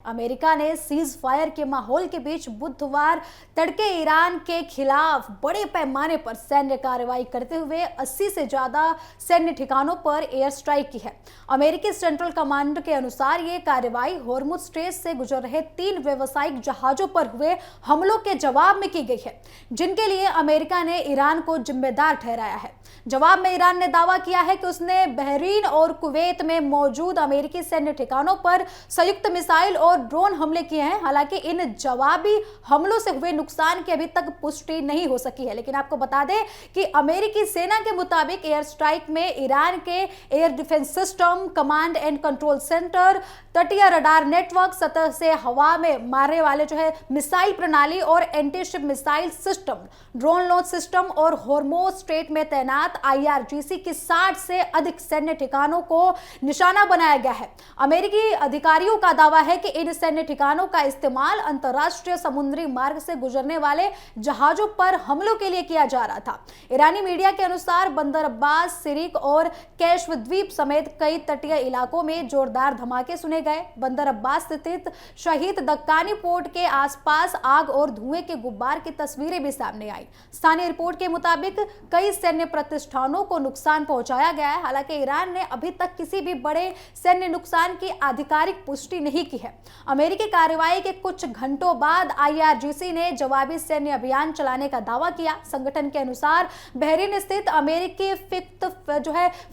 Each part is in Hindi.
अमेरिका ने सीज फायर के माहौल के बीच बुधवार तड़के ईरान के खिलाफ बड़े पैमाने पर सैन्य कार्रवाई करते हुए 80 से ज्यादा सैन्य ठिकानों पर एयर स्ट्राइक की है। अमेरिकी सेंट्रल कमांड के अनुसार ये कार्रवाई होर्मुज स्ट्रेट से गुजर रहे 3 व्यावसायिक जहाजों पर हुए हमलों के जवाब में की गई है, जिनके लिए अमेरिका ने ईरान को जिम्मेदार ठहराया है। जवाब में ईरान ने दावा किया है कि उसने बहरीन और कुवैत में मौजूद अमेरिकी सैन्य ठिकानों पर संयुक्त मिसाइल और ड्रोन हमले किए हैं। हालांकि इन जवाबी हमलों से हुए नुकसान की अभी तक पुष्टि नहीं हो सकी है, लेकिन आपको बता दें कि अमेरिकी सेना के मुताबिक एयर स्ट्राइक में ईरान के air defence system, command and control centre, तटीय रडार नेटवर्क, सतह से हवा में मारने वाले मिसाइल प्रणाली और anti ship missile system, drone launch system और होर्मुज स्ट्रेट में तैनात IRGC की 60 से अधिक सैन्य ठिकानों को निशाना बनाया गया है। अमेरिकी अधिकारियों का दावा है कि इन सैन्य ठिकानों का इस्तेमाल अंतर्राष्ट्रीय समुद्री मार्ग से गुजरने वाले जहाजों पर हमलों के लिए किया जा रहा था। ईरानी मीडिया के अनुसार बंदर अब्बास, सिरिक और कैश्व द्वीप समेत कई तटीय इलाकों में जोरदार धमाके सुने गए। बंदर अब्बास स्थित शहीद दक्कानी पोर्ट के आसपास आग और धुएं के गुब्बार की तस्वीरें भी सामने आई। स्थानीय रिपोर्ट के मुताबिक कई सैन्य प्रतिष्ठानों को नुकसान पहुंचाया गया है। हालांकि ईरान ने अभी तक किसी भी बड़े सैन्य नुकसान की आधिकारिक पुष्टि नहीं की है। अमेरिकी कार्रवाई के कुछ घंटों बाद IRGC ने जवाबी सैन्य अभियान चलाने का दावा किया। संगठन के अनुसार बहरीन स्थित अमेरिकी फिफ्थ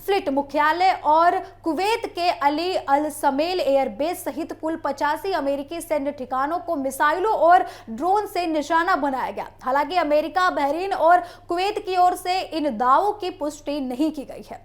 फ्लीट मुख्यालय और कुवैत के अली अल समेल एयरबेस सहित कुल 85 अमेरिकी सैन्य ठिकानों को मिसाइलों और ड्रोन से निशाना बनाया गया। हालांकि अमेरिका, बहरीन और कुवैत की ओर से इन दावों की पुष्टि नहीं की गई है।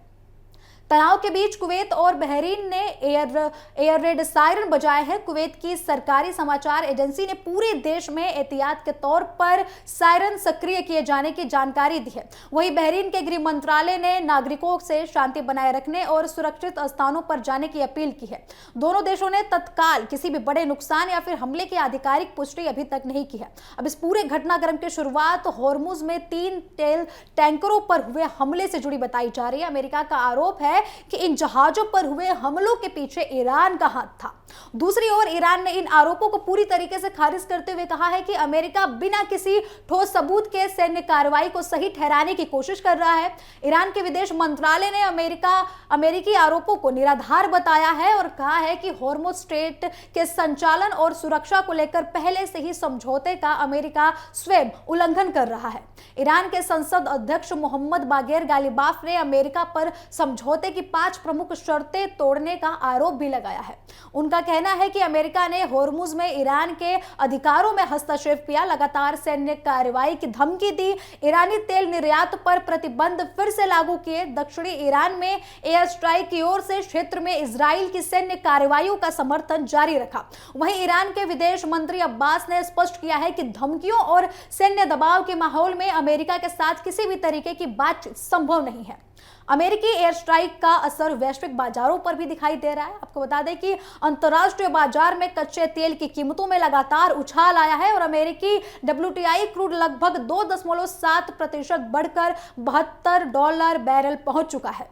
तनाव के बीच कुवैत और बहरीन ने एयर रेड सायरन बजाए हैं। कुवैत की सरकारी समाचार एजेंसी ने पूरे देश में एहतियात के तौर पर सायरन सक्रिय किए जाने की जानकारी दी है। वहीं बहरीन के गृह मंत्रालय ने नागरिकों से शांति बनाए रखने और सुरक्षित स्थानों पर जाने की अपील की है। दोनों देशों ने तत्काल किसी भी बड़े नुकसान या फिर हमले की आधिकारिक पुष्टि अभी तक नहीं की है। अब इस पूरे घटनाक्रम की शुरुआत होर्मुज में 3 तेल टैंकरों पर हुए हमले से जुड़ी बताई जा रही है। अमेरिका का आरोप है कि इन जहाजों पर हुए हमलों के पीछे ईरान का हाथ था। दूसरी ओर ईरान ने इन आरोपों को पूरी तरीके से खारिज करते हुए कहा है कि अमेरिका बिना किसी ठोस सबूत के सैन्य कार्रवाई को सही ठहराने की कोशिश कर रहा है। ईरान के विदेश मंत्रालय ने अमेरिकी आरोपों को निराधार बताया है और कहा है कि होर्मुज स्ट्रेट के संचालन और सुरक्षा को लेकर पहले से ही समझौते का अमेरिका स्वयं उल्लंघन कर रहा है। ईरान के संसद अध्यक्ष मोहम्मद बागेर गालिबाफ ने अमेरिका पर समझौते की 5 प्रमुख शर्तें तोड़ने का आरोप भी लगाया है। उनका कहना है कि अमेरिका ने होर्मुज में ईरान के अधिकारों में हस्तक्षेप किया, लगातार सैन्य कार्रवाई की धमकी दी, ईरानी तेल निर्यात पर प्रतिबंध फिर से लागू किए, दक्षिणी ईरान में एयर स्ट्राइक की ओर से क्षेत्र में इजराइल की सैन्य कार्रवाइयों का समर्थन जारी रखा। वहीं ईरान के विदेश मंत्री अब्बास ने स्पष्ट किया है कि धमकियों और सैन्य दबाव के माहौल में अमेरिका के साथ किसी भी तरीके की बातचीत संभव नहीं है। अमेरिकी एयर स्ट्राइक का असर वैश्विक बाजारों पर भी दिखाई दे रहा है। आपको बता दें कि अंतर्राष्ट्रीय बाजार में कच्चे तेल की कीमतों में लगातार उछाल आया है और अमेरिकी WTI क्रूड लगभग 2.7% बढ़कर $72 बैरल पहुंच चुका है।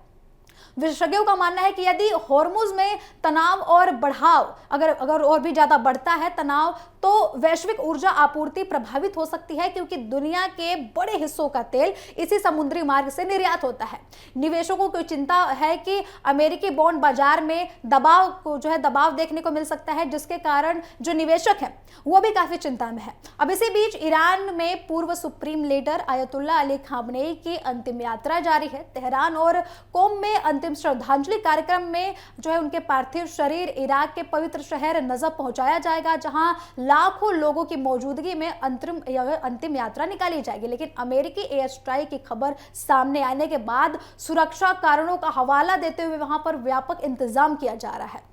विशेषज्ञों का मानना है कि यदि होर्मुज में तनाव और बढ़ाव अगर और भी ज्यादा बढ़ता है तनाव, तो वैश्विक ऊर्जा आपूर्ति प्रभावित हो सकती है, क्योंकि दुनिया के बड़े हिस्सों का तेल इसी समुद्री मार्ग से निर्यात होता है। निवेशकों को चिंता है कि अमेरिकी बॉन्ड बाजार में दबाव देखने को मिल सकता है, जिसके कारण जो निवेशक हैं वो भी काफी चिंता में है। अब इसी बीच ईरान में पूर्व supreme leader ayatollah Ali Khamenei की अंतिम यात्रा जारी है। तेहरान और कोम में अंतिम श्रद्धांजलि कार्यक्रम में उनके पार्थिव शरीर इराक के पवित्र शहर नजफ पहुंचाया जाएगा, जहां लाखों लोगों की मौजूदगी में अंतिम यात्रा निकाली जाएगी। लेकिन अमेरिकी एयर स्ट्राइक की खबर सामने आने के बाद सुरक्षा कारणों का हवाला देते हुए वहां पर व्यापक इंतजाम किया जा रहा है।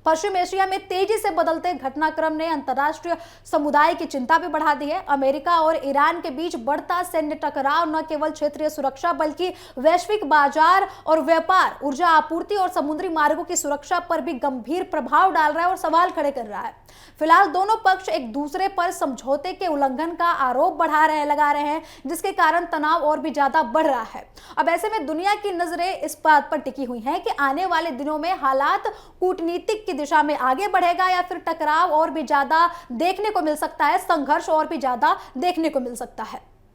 पश्चिम एशिया में तेजी से बदलते घटनाक्रम ने अंतर्राष्ट्रीय समुदाय की चिंता भी बढ़ा दी है। अमेरिका और ईरान के बीच बढ़ता सैन्य टकराव न केवल क्षेत्रीय सुरक्षा बल्कि वैश्विक बाजार और व्यापार, ऊर्जा आपूर्ति और समुद्री मार्गों की सुरक्षा पर भी गंभीर प्रभाव डाल रहा है और सवाल खड़े कर रहा है। फिलहाल दोनों पक्ष एक दूसरे पर समझौते के उल्लंघन का आरोप लगा रहे हैं, जिसके कारण तनाव और भी ज्यादा बढ़ रहा है। अब ऐसे में दुनिया की नजरें इस बात पर टिकी हुई हैं कि आने वाले दिनों में हालात कूटनीतिक की दिशा में आगे बढ़ेगा या फिर टकराव और भी ज्यादा देखने को मिल सकता है, संघर्ष और भी ज्यादा देखने को मिल सकता है।